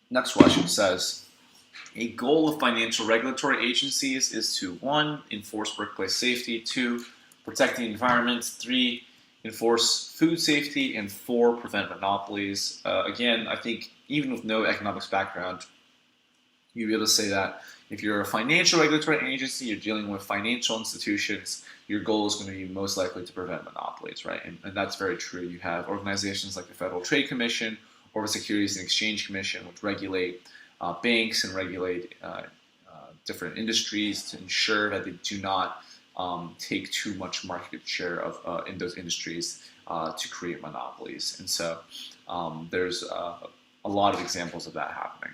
Next question says, a goal of financial regulatory agencies is to 1. Enforce workplace safety, 2. Protect the environment, 3. Enforce food safety, and 4. Prevent monopolies. Again, I think even with no economics background, you'll be able to say that if you're a financial regulatory agency, you're dealing with financial institutions, your goal is going to be most likely to prevent monopolies, right? And that's very true. You have organizations like the Federal Trade Commission or the Securities and Exchange Commission, which regulate banks and regulate different industries to ensure that they do not take too much market share of in those industries to create monopolies. And so there's a lot of examples of that happening.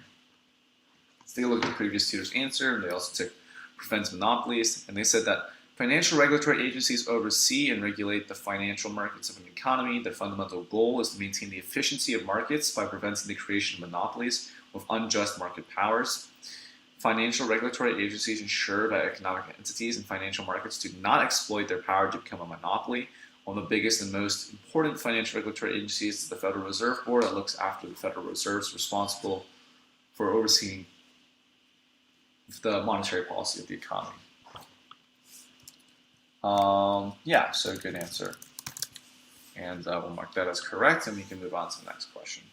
Let's take a look at the previous tutor's answer, and they also took prevents monopolies, and they said that financial regulatory agencies oversee and regulate the financial markets of an economy. Their fundamental goal is to maintain the efficiency of markets by preventing the creation of monopolies with unjust market powers. Financial regulatory agencies ensure that economic entities and financial markets do not exploit their power to become a monopoly. One of the biggest and most important financial regulatory agencies is the Federal Reserve Board that looks after the Federal Reserves, responsible for overseeing the monetary policy of the economy. Yeah, so good answer. And we'll mark that as correct, and we can move on to the next question.